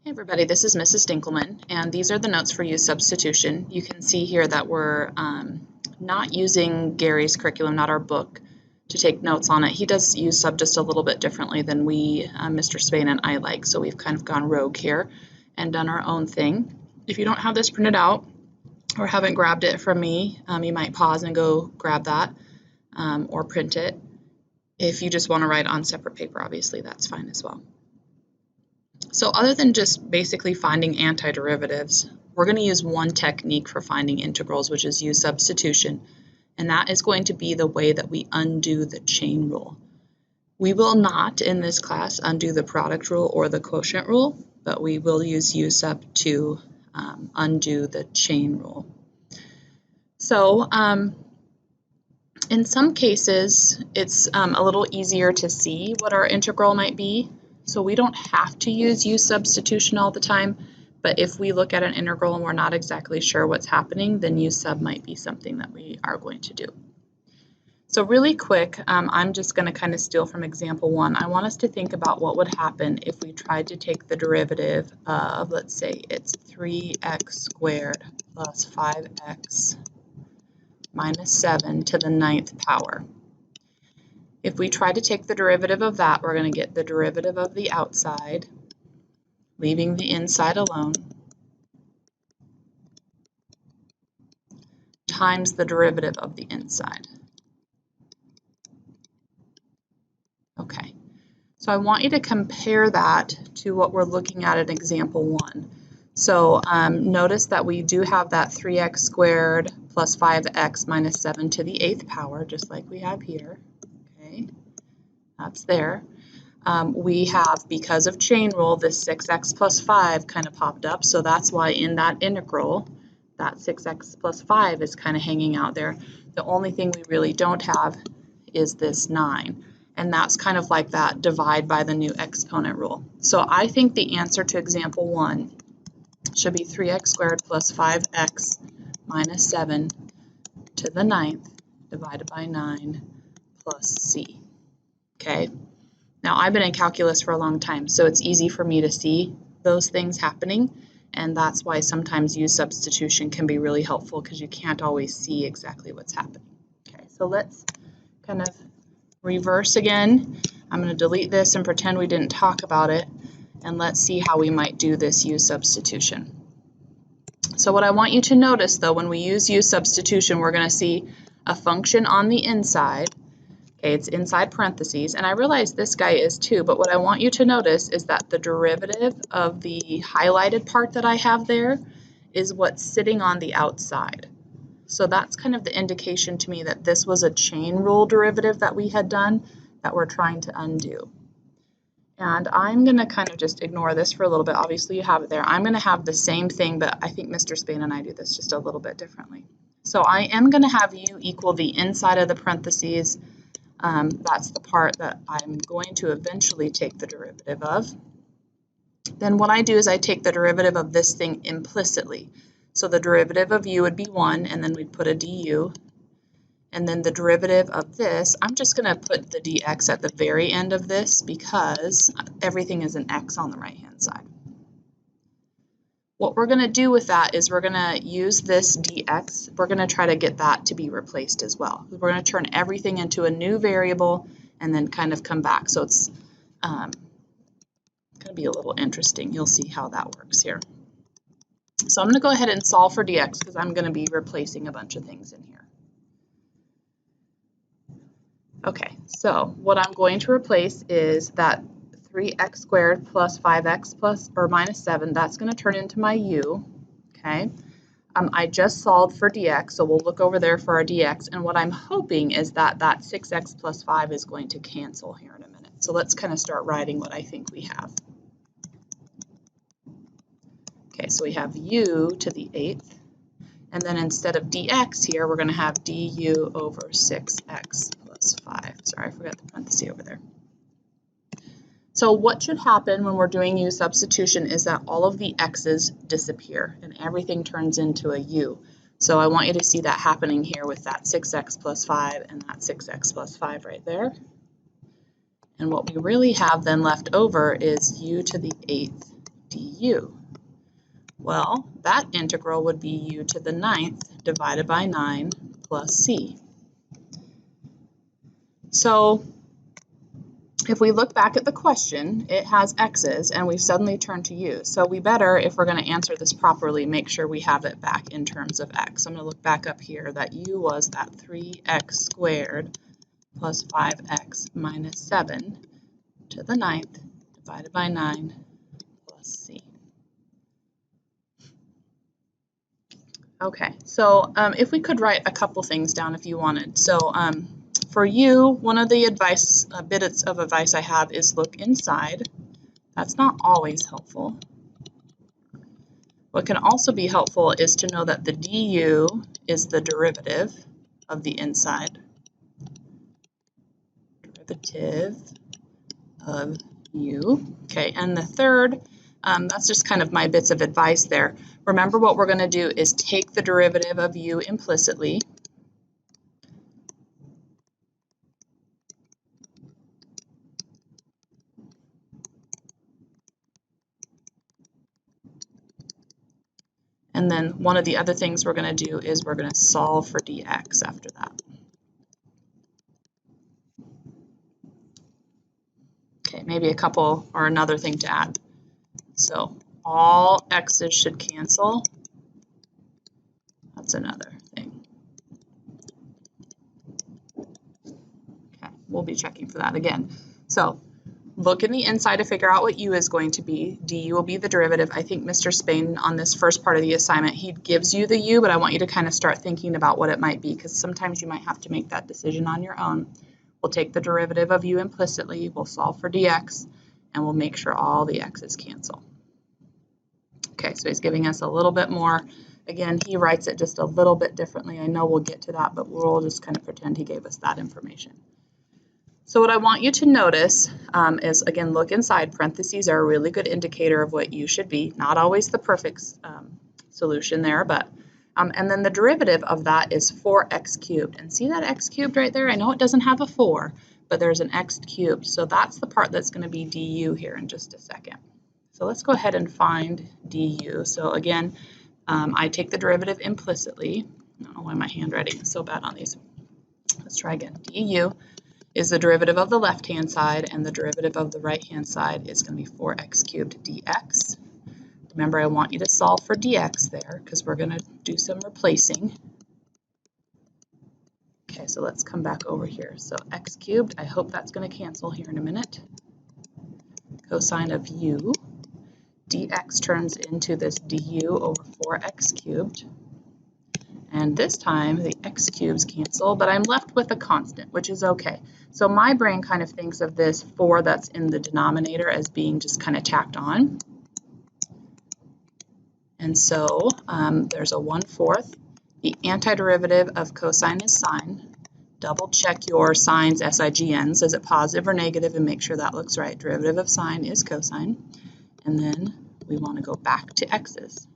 Hey everybody, this is Mrs. Dinkelman, and these are the notes for use substitution. You can see here that we're not using Gary's curriculum, not our book, to take notes on it. He does USub just a little bit differently than we, Mr. Spain and I like, so we've kind of gone rogue here and done our own thing. If you don't have this printed out or haven't grabbed it from me, you might pause and go grab that or print it. If you just want to write on separate paper, obviously, that's fine as well. So other than just basically finding antiderivatives, we're going to use one technique for finding integrals, which is use substitution, and that is going to be the way that we undo the chain rule. We will not in this class undo the product rule or the quotient rule, but we will use USub to undo the chain rule. So in some cases, it's a little easier to see what our integral might be. So we don't have to use use substitution all the time, but if we look at an integral and we're not exactly sure what's happening, then USub might be something that we are going to do. So really quick, I'm just going to kind of steal from example 1. I want us to think about what would happen if we tried to take the derivative of, let's say, it's 3x squared plus 5x minus 7 to the 9th power. If we try to take the derivative of that, we're going to get the derivative of the outside, leaving the inside alone, times the derivative of the inside. Okay, so I want you to compare that to what we're looking at in example 1. So notice that we do have that 3x squared plus 5x minus 7 to the 8th power, just like we have here. Okay, that's there. We have, because of chain rule, this 6x plus 5 kind of popped up, so that's why in that integral, that 6x plus 5 is kind of hanging out there. The only thing we really don't have is this 9, and that's kind of like that divide by the new exponent rule. So I think the answer to example 1 should be 3x squared plus 5x minus 7 to the 9th divided by 9 plus c. Okay? Now, I've been in calculus for a long time, so it's easy for me to see those things happening, and that's why sometimes use substitution can be really helpful because you can't always see exactly what's happening. Okay, so let's kind of reverse again. I'm going to delete this and pretend we didn't talk about it, and let's see how we might do this use substitution. So what I want you to notice, though, when we use substitution, we're going to see a function on the inside. Okay, it's inside parentheses, and I realize this guy is too, but what I want you to notice is that the derivative of the highlighted part that I have there is what's sitting on the outside. So that's kind of the indication to me that this was a chain rule derivative that we had done that we're trying to undo. And I'm going to kind of just ignore this for a little bit. Obviously, you have it there. I'm going to have the same thing, but I think Mr. Spain and I do this just a little bit differently. So I am going to have u equal the inside of the parentheses. That's the part that I'm going to eventually take the derivative of. Then what I do is I take the derivative of this thing implicitly. So the derivative of u would be 1, and then we'd put a du. And then the derivative of this, I'm just going to put the dx at the very end of this because everything is an x on the right-hand side. What we're going to do with that is we're going to use this dx. We're going to try to get that to be replaced as well. We're going to turn everything into a new variable and then kind of come back. So it's going to be a little interesting. You'll see how that works here. So I'm going to go ahead and solve for dx because I'm going to be replacing a bunch of things in here. Okay, so what I'm going to replace is that 3x squared plus 5x plus or minus 7, that's going to turn into my u, okay? I just solved for dx, so we'll look over there for our dx, and what I'm hoping is that that 6x plus 5 is going to cancel here in a minute. So let's kind of start writing what I think we have. Okay, so we have u to the 8th, and then instead of dx here, we're going to have du over 6x plus 5. Sorry, I forgot the parenthesis over there. So what should happen when we're doing u substitution is that all of the x's disappear and everything turns into a u. So I want you to see that happening here with that 6x plus 5 and that 6x plus 5 right there. And what we really have then left over is u to the 8th du. Well, that integral would be u to the 9th divided by 9 plus c. So if we look back at the question, it has x's, and we've suddenly turned to u. So we better, if we're going to answer this properly, make sure we have it back in terms of x. So I'm going to look back up here that u was that 3x squared plus 5x minus 7 to the 9th divided by 9 plus c. Okay, so if we could write a couple things down if you wanted. So for you, one of the bits of advice I have is look inside. That's not always helpful. What can also be helpful is to know that the du is the derivative of the inside. Derivative of u. Okay, and the third, that's just kind of my bits of advice there. Remember, what we're going to do is take the derivative of u implicitly. And then one of the other things we're going to do is we're going to solve for dx after that. Okay, maybe a couple or another thing to add. So all x's should cancel. That's another thing. Okay, we'll be checking for that again. So look in the inside to figure out what u is going to be. Du will be the derivative. I think Mr. Spain on this first part of the assignment, he gives you the u, but I want you to kind of start thinking about what it might be, because sometimes you might have to make that decision on your own. We'll take the derivative of u implicitly, we'll solve for dx, and we'll make sure all the x's cancel. Okay, so he's giving us a little bit more. Again, he writes it just a little bit differently. I know we'll get to that, but we'll just kind of pretend he gave us that information. So what I want you to notice is, again, look inside. Parentheses are a really good indicator of what u should be. Not always the perfect solution there, but and then the derivative of that is 4x cubed. And see that x cubed right there? I know it doesn't have a 4, but there's an x cubed. So that's the part that's going to be du here in just a second. So let's go ahead and find du. So again, I take the derivative implicitly. I don't know why my handwriting is so bad on these. Let's try again. Du is the derivative of the left-hand side, and the derivative of the right-hand side is going to be 4x cubed dx. Remember, I want you to solve for dx there, because we're going to do some replacing. Okay, so let's come back over here. So x cubed, I hope that's going to cancel here in a minute. Cosine of u. Dx turns into this du over 4x cubed. And this time the x cubes cancel, but I'm left with a constant, which is okay. So my brain kind of thinks of this 4 that's in the denominator as being just kind of tacked on. And so there's a 1/4. The antiderivative of cosine is sine. Double check your signs, SIGNs. Is it positive or negative, and make sure that looks right. Derivative of sine is cosine. And then we want to go back to x's.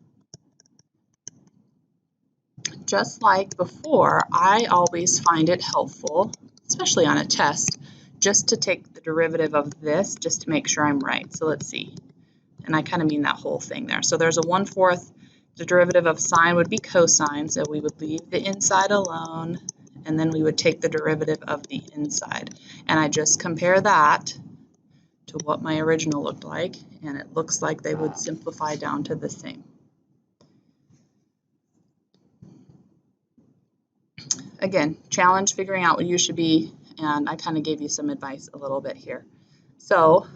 Just like before, I always find it helpful, especially on a test, just to take the derivative of this just to make sure I'm right. So let's see. And I kind of mean that whole thing there. So there's a 1/4. The derivative of sine would be cosine, so we would leave the inside alone, and then we would take the derivative of the inside. And I just compare that to what my original looked like, and it looks like they would simplify down to the same. Again, challenge figuring out what u should be, and I kind of gave you some advice a little bit here. So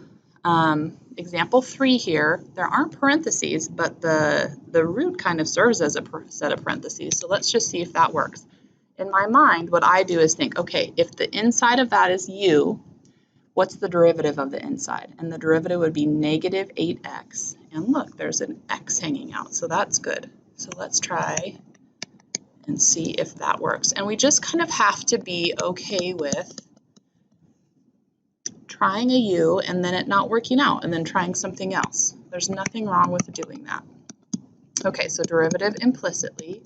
example 3 here, there aren't parentheses, but the root kind of serves as a set of parentheses. So let's just see if that works. In my mind, what I do is think, okay, if the inside of that is u, what's the derivative of the inside? And the derivative would be negative 8x. And look, there's an x hanging out, so that's good. So let's try and see if that works. And we just kind of have to be okay with trying a u and then it not working out, and then trying something else. There's nothing wrong with doing that. Okay, so derivative implicitly,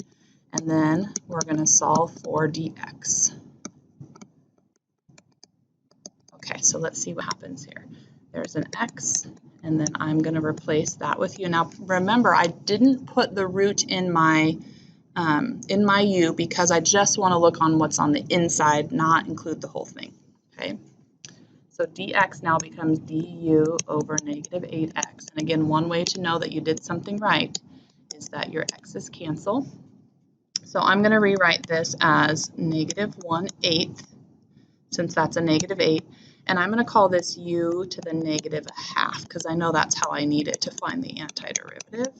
and then we're going to solve for dx. Okay, so let's see what happens here. There's an x and then I'm going to replace that with u. Now remember, I didn't put the root in my u because I just want to look on what's on the inside, not include the whole thing. Okay, so dx now becomes du over negative 8x. And again, one way to know that you did something right is that your x's cancel. So I'm going to rewrite this as negative 1/8, since that's a negative 8. And I'm going to call this u to the negative 1/2 because I know that's how I need it to find the antiderivative.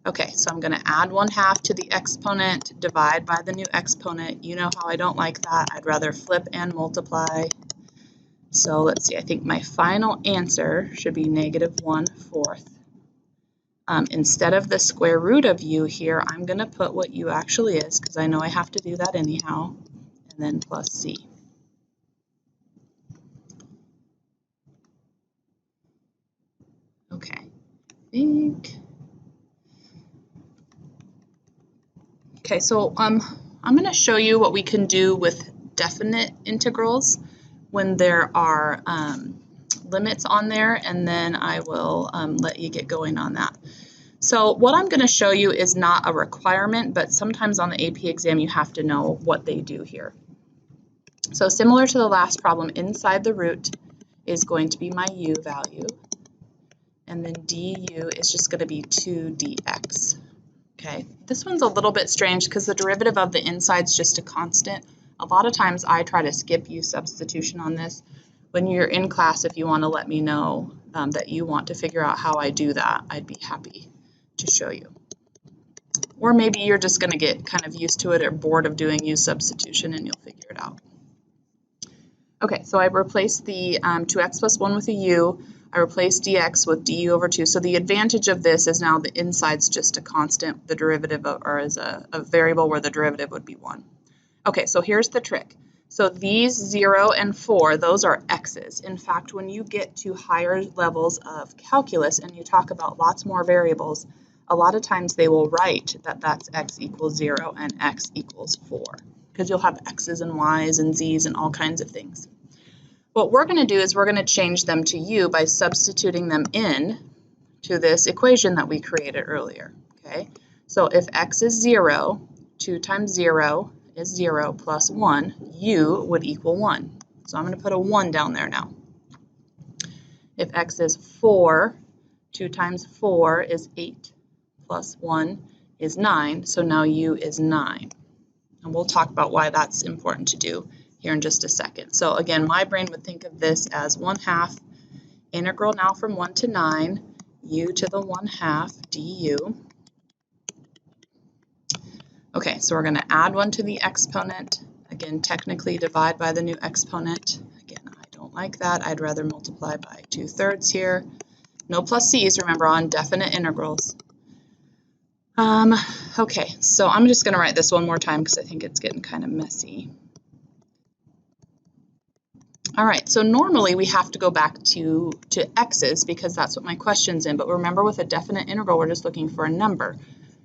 Okay, so I'm going to add 1/2 to the exponent, divide by the new exponent. You know how I don't like that. I'd rather flip and multiply. So let's see, I think my final answer should be negative 1/4. Instead of the square root of u here, I'm going to put what u actually is because I know I have to do that anyhow, and then plus c. Okay, I think. Okay, so I'm going to show you what we can do with definite integrals when there are limits on there, and then I will let you get going on that. So what I'm going to show you is not a requirement, but sometimes on the AP exam you have to know what they do here. So similar to the last problem, inside the root is going to be my u value, and then du is just going to be 2dx. Okay, this one's a little bit strange because the derivative of the inside is just a constant. A lot of times I try to skip u substitution on this. When you're in class, if you want to let me know that you want to figure out how I do that, I'd be happy to show you. Or maybe you're just going to get kind of used to it or bored of doing u substitution and you'll figure it out. Okay, so I replaced the 2x plus 1 with a u. I replaced dx with du over 2. So the advantage of this is now the inside's just a constant, the derivative or is a variable where the derivative would be 1. Okay, so here's the trick. So these 0 and 4, those are x's. In fact, when you get to higher levels of calculus and you talk about lots more variables, a lot of times they will write that that's x equals 0 and x equals 4, because you'll have x's and y's and z's and all kinds of things. What we're going to do is we're going to change them to u by substituting them in to this equation that we created earlier. Okay, so if x is 0, 2 times 0 is 0 plus 1, u would equal 1. So I'm going to put a 1 down there now. If x is 4, 2 times 4 is 8 plus 1 is 9, so now u is 9. And we'll talk about why that's important to do here in just a second. So again, my brain would think of this as 1/2 integral now from 1 to 9, u to the 1/2 du. Okay, so we're going to add 1 to the exponent. Again, technically divide by the new exponent. Again, I don't like that. I'd rather multiply by 2/3 here. No plus c's, remember, on definite integrals. Okay, so I'm just going to write this one more time because I think it's getting kind of messy. All right, so normally we have to go back to x's because that's what my question's in, but remember with a definite integral, we're just looking for a number.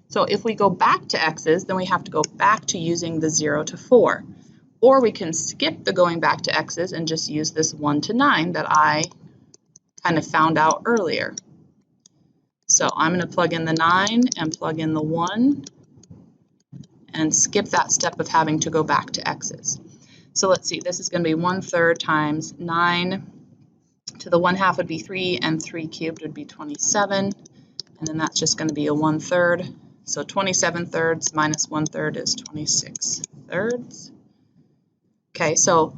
So if we go back to x's, then we have to go back to using the 0 to 4. Or we can skip the going back to x's and just use this 1 to 9 that I kind of found out earlier. So I'm going to plug in the 9 and plug in the 1 and skip that step of having to go back to x's. So let's see, this is going to be 1/3 times 9 to the 1/2 would be 3, and 3 cubed would be 27. And then that's just going to be a 1/3. So 27/3 minus 1/3 is 26/3. Okay, so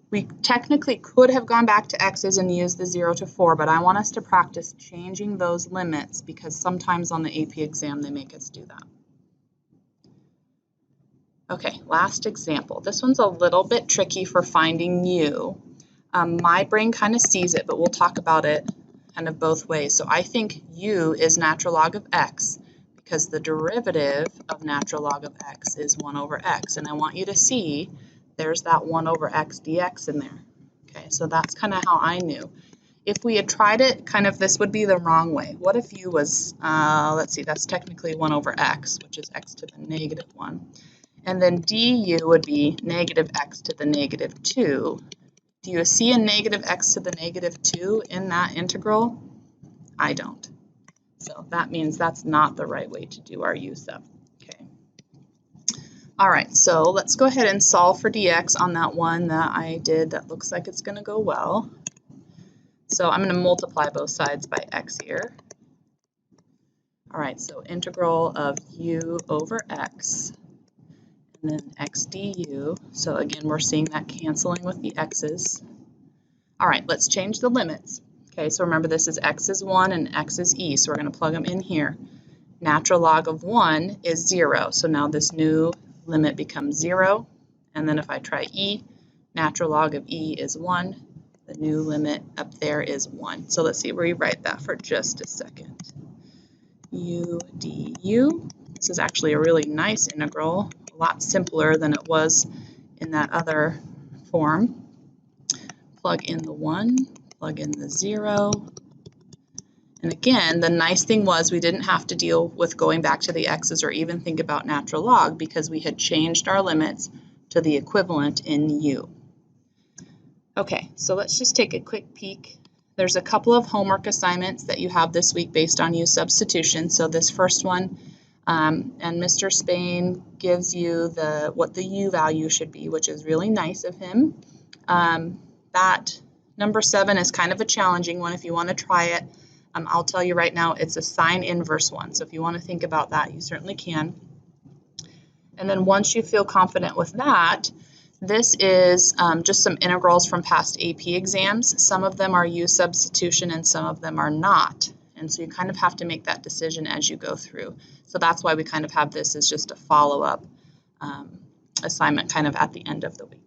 we technically could have gone back to x's and used the 0 to 4, but I want us to practice changing those limits because sometimes on the AP exam they make us do that. Okay, last example. This one's a little bit tricky for finding u. My brain kind of sees it, but we'll talk about it kind of both ways. So I think u is natural log of x because the derivative of natural log of x is 1 over x. And I want you to see there's that 1 over x dx in there. Okay, so that's kind of how I knew. If we had tried it, kind of this would be the wrong way. What if u was, let's see, that's technically 1 over x, which is x to the negative 1. And then du would be negative x to the negative 2 Do you see a negative x to the negative 2 in that integral? I don't. So that means that's not the right way to do our USub. Okay. All right, so let's go ahead and solve for dx on that one that I did that looks like it's going to go well. So I'm going to multiply both sides by x here. All right, so integral of u over x, and then x du. So again, we're seeing that canceling with the x's. All right, let's change the limits. Okay, so remember this is x is 1 and x is e, so we're going to plug them in here. Natural log of 1 is 0, so now this new limit becomes 0. And then if I try e, natural log of e is 1. The new limit up there is 1. So let's see, rewrite that for just a second. U du. This is actually a really nice integral, a lot simpler than it was in that other form. Plug in the 1, plug in the 0. And again, the nice thing was we didn't have to deal with going back to the x's or even think about natural log because we had changed our limits to the equivalent in u. Okay, so let's just take a quick peek. There's a couple of homework assignments that you have this week based on u substitution. So this first one, and Mr. Spain gives you what the u value should be, which is really nice of him. That number 7 is kind of a challenging one if you want to try it. I'll tell you right now, it's a sine inverse one. So if you want to think about that, you certainly can. And then once you feel confident with that, this is just some integrals from past AP exams. Some of them are u substitution and some of them are not. And so you kind of have to make that decision as you go through. So that's why we kind of have this as just a follow-up assignment kind of at the end of the week.